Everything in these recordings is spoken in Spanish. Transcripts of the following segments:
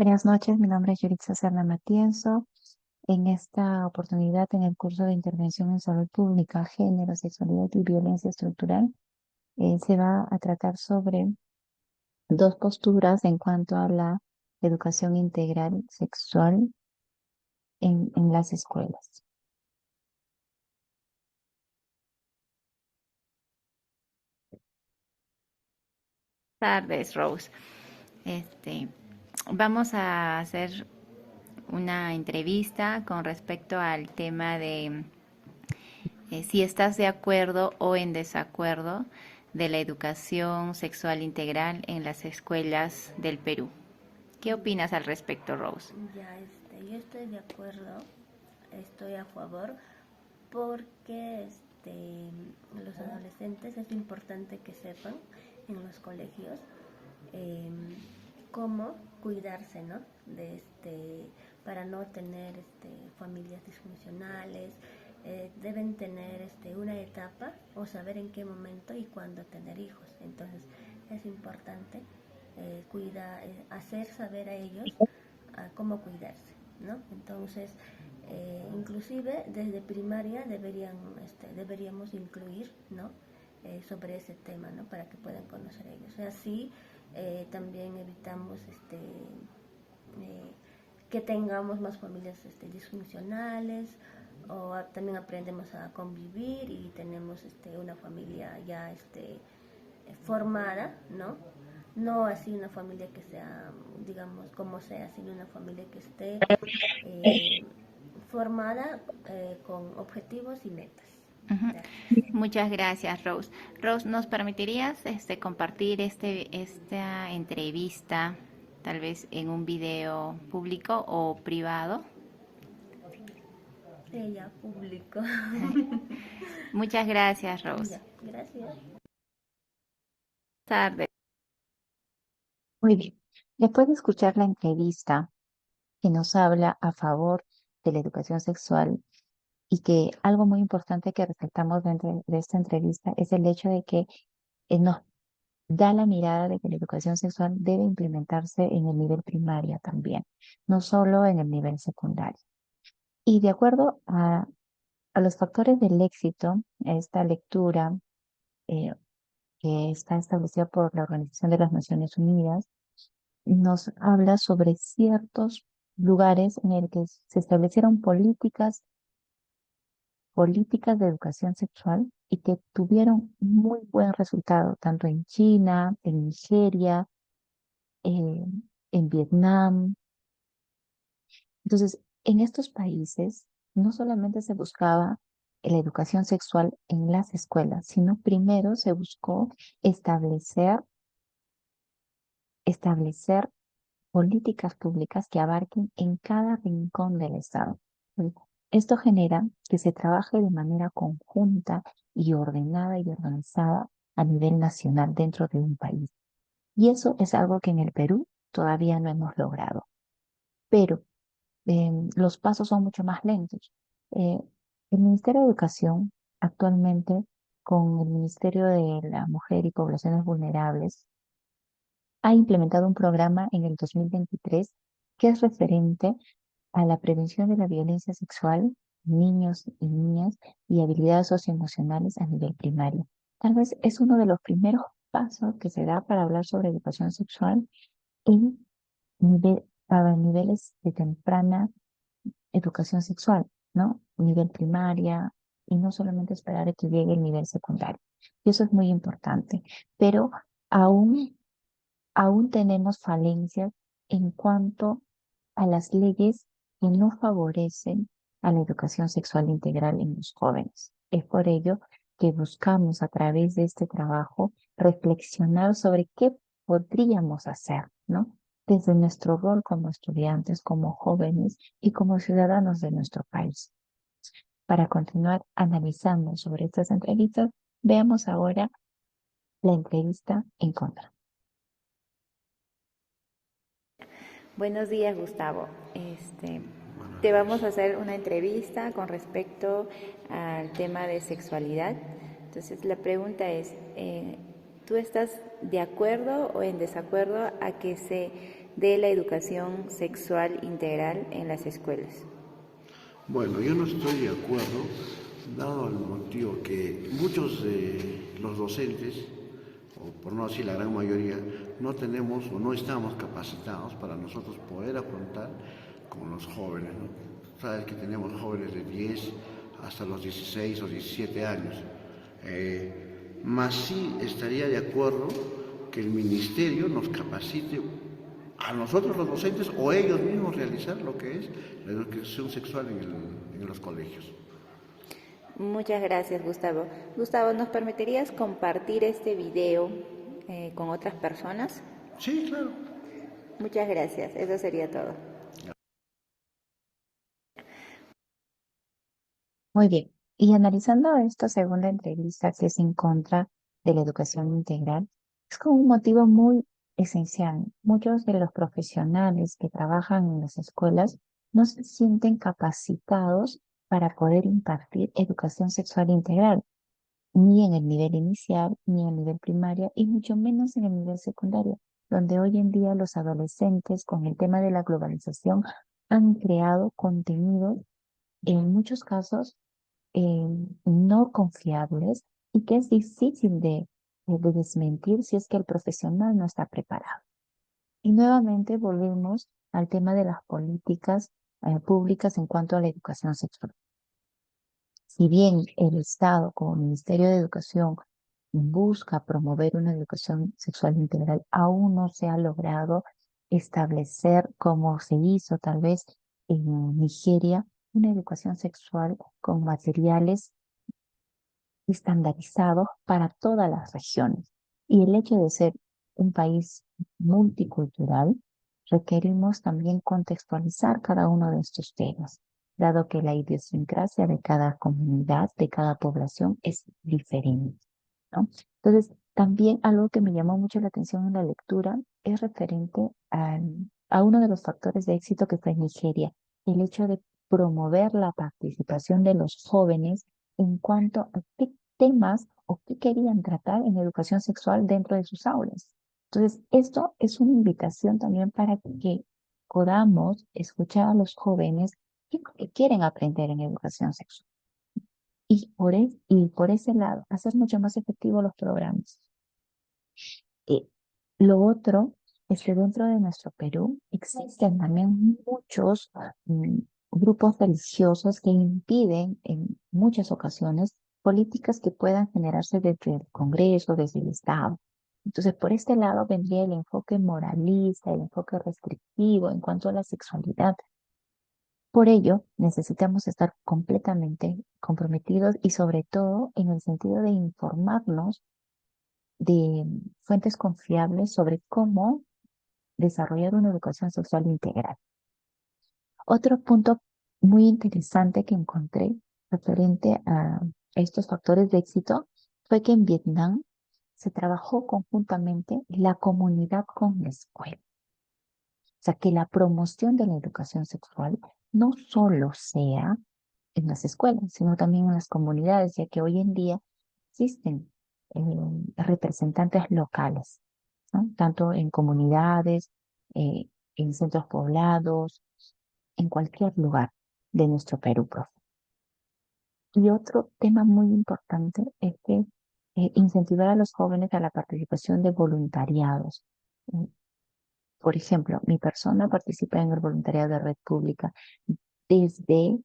Buenas noches, mi nombre es Yuritza Serna Matienzo. En esta oportunidad, en el curso de Intervención en Salud Pública, Género, Sexualidad y Violencia Estructural, se va a tratar sobre dos posturas en cuanto a la educación integral sexual en las escuelas. Tardes, Rose. Este, Vamos a hacer una entrevista con respecto al tema de si estás de acuerdo o en desacuerdo de la educación sexual integral en las escuelas del Perú. ¿Qué opinas al respecto, Rose? Ya, yo estoy de acuerdo, estoy a favor, porque los adolescentes es importante que sepan en los colegios eh, cómo cuidarse, ¿no? Para no tener familias disfuncionales, deben tener una etapa o saber en qué momento y cuándo tener hijos. Entonces es importante hacer saber a ellos a cómo cuidarse, ¿no? Entonces, inclusive desde primaria deberíamos incluir, ¿no? Sobre ese tema, ¿no? Para que puedan conocer ellos. Así también evitamos que tengamos más familias disfuncionales, o también aprendemos a convivir y tenemos una familia ya formada, ¿no? No así una familia que sea, digamos, como sea, sino una familia que esté eh, formada con objetivos y metas. Ujú. Gracias. Muchas gracias, Rose. Rose, ¿nos permitirías compartir esta entrevista tal vez en un video público o privado? Ella, público. Muchas gracias, Rose. Ya, gracias. Tarde. Muy bien. Después de escuchar la entrevista que nos habla a favor de la educación sexual y que algo muy importante que resaltamos dentro de esta entrevista es el hecho de que nos da la mirada de que la educación sexual debe implementarse en el nivel primaria también, no solo en el nivel secundario. Y de acuerdo a los factores del éxito, esta lectura eh, que está establecida por la Organización de las Naciones Unidas, nos habla sobre ciertos lugares en el que se establecieron políticas de educación sexual y que tuvieron muy buen resultado, tanto en China, en Nigeria, eh, en Vietnam. Entonces, en estos países no solamente se buscaba la educación sexual en las escuelas, sino primero se buscó establecer, establecer políticas públicas que abarquen en cada rincón del Estado. Esto genera que se trabaje de manera conjunta y ordenada y organizada a nivel nacional dentro de un país. Y eso es algo que en el Perú todavía no hemos logrado. Pero los pasos son mucho más lentos. Eh, el Ministerio de Educación actualmente, con el Ministerio de la Mujer y Poblaciones Vulnerables, ha implementado un programa en el 2023 que es referente a la prevención de la violencia sexual, niños y niñas y habilidades socioemocionales a nivel primario. Tal vez es uno de los primeros pasos que se da para hablar sobre educación sexual en para niveles de temprana educación sexual, ¿no? Nivel primaria y no solamente esperar a que llegue el nivel secundario. Y eso es muy importante. Pero aún, aún tenemos falencias en cuanto a las leyes que no favorecen a la educación sexual integral en los jóvenes. Es por ello que buscamos a través de este trabajo reflexionar sobre qué podríamos hacer, ¿no? Desde nuestro rol como estudiantes, como jóvenes y como ciudadanos de nuestro país. Para continuar analizando sobre estas entrevistas, veamos ahora la entrevista en contra. Buenos días, Gustavo. Te vamos a hacer una entrevista con respecto al tema de sexualidad. Entonces, la pregunta es, ¿Tú estás de acuerdo o en desacuerdo a que se dé la educación sexual integral en las escuelas? Bueno, yo no estoy de acuerdo, dado el motivo que muchos de los docentes, o por no decir la gran mayoría, no tenemos o no estamos capacitados para nosotros poder afrontar con los jóvenes, ¿no? Sabes que tenemos jóvenes de 10 hasta los 16 o 17 años. Más sí estaría de acuerdo que el ministerio nos capacite a nosotros los docentes o ellos mismos realizar lo que es la educación sexual en los colegios. Muchas gracias, Gustavo. Gustavo, ¿nos permitirías compartir este video con otras personas? Sí, claro. Muchas gracias. Eso sería todo. Muy bien. Y analizando esta segunda entrevista que es en contra de la educación integral, es con un motivo muy esencial. Muchos de los profesionales que trabajan en las escuelas no se sienten capacitados para poder impartir educación sexual integral, ni en el nivel inicial, ni en el nivel primario, y mucho menos en el nivel secundario, donde hoy en día los adolescentes, con el tema de la globalización, han creado contenidos en muchos casos eh, no confiables y que es difícil de desmentir si es que el profesional no está preparado. Y nuevamente volvemos al tema de las políticas públicas en cuanto a la educación sexual. Si bien el Estado, como Ministerio de Educación, busca promover una educación sexual integral, aún no se ha logrado establecer, como se hizo tal vez en Nigeria, una educación sexual con materiales estandarizados para todas las regiones. Y el hecho de ser un país multicultural, requerimos también contextualizar cada uno de estos temas, dado que la idiosincrasia de cada comunidad, de cada población es diferente, ¿no? Entonces, también algo que me llamó mucho la atención en la lectura es referente a uno de los factores de éxito que fue en Nigeria, el hecho de promover la participación de los jóvenes en cuanto a qué temas o qué querían tratar en educación sexual dentro de sus aulas. Entonces, esto es una invitación también para que podamos escuchar a los jóvenes qué es lo que quieren aprender en educación sexual. Y por ese lado, hacer mucho más efectivos los programas. Y lo otro es que dentro de nuestro Perú existen también muchos grupos religiosos que impiden en muchas ocasiones políticas que puedan generarse desde el Congreso, desde el Estado. Entonces, por este lado vendría el enfoque moralista, el enfoque restrictivo en cuanto a la sexualidad. Por ello, necesitamos estar completamente comprometidos y sobre todo en el sentido de informarnos de fuentes confiables sobre cómo desarrollar una educación sexual integral. Otro punto muy interesante que encontré referente a estos factores de éxito fue que en Vietnam se trabajó conjuntamente la comunidad con la escuela. O sea, que la promoción de la educación sexual no solo sea en las escuelas, sino también en las comunidades, ya que hoy en día existen representantes locales, ¿no? Tanto en comunidades, eh, en centros poblados, en cualquier lugar de nuestro Perú, profe. Y otro tema muy importante es que incentivar a los jóvenes a la participación de voluntariados. Mm, Por ejemplo, mi persona participa en el voluntariado de Red Pública, desde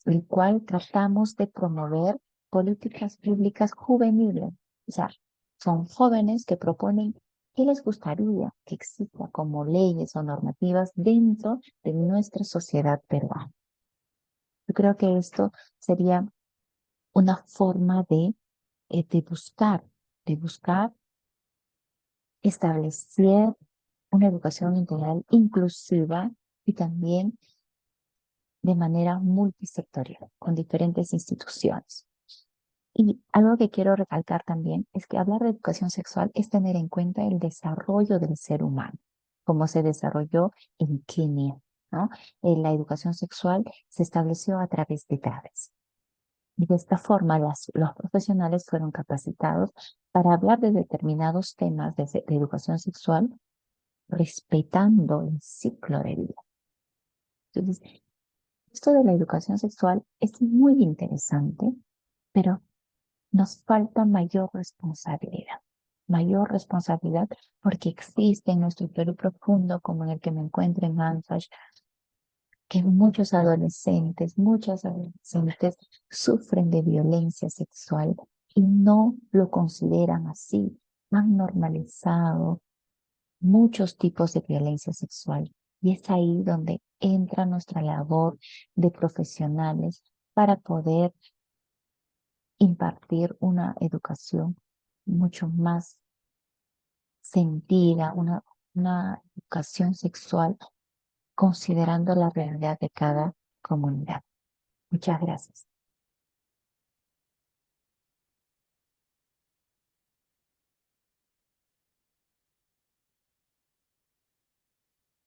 el cual tratamos de promover políticas públicas juveniles. O sea, son jóvenes que proponen qué les gustaría que exista como leyes o normativas dentro de nuestra sociedad peruana. Yo creo que esto sería una forma de buscar establecer una educación integral inclusiva y también de manera multisectorial, con diferentes instituciones. Y algo que quiero recalcar también es que hablar de educación sexual es tener en cuenta el desarrollo del ser humano, como se desarrolló en Kenia, ¿no? La educación sexual se estableció a través de edades. Y de esta forma los profesionales fueron capacitados para hablar de determinados temas de educación sexual, respetando el ciclo de vida. Entonces, esto de la educación sexual es muy interesante, pero nos falta mayor responsabilidad porque existe en nuestro Perú profundo, como en el que me encuentro en Ancash, que muchas adolescentes sufren de violencia sexual y no lo consideran así. Han normalizado muchos tipos de violencia sexual y es ahí donde entra nuestra labor de profesionales para poder impartir una educación mucho más sentida, una educación sexual considerando la realidad de cada comunidad. Muchas gracias.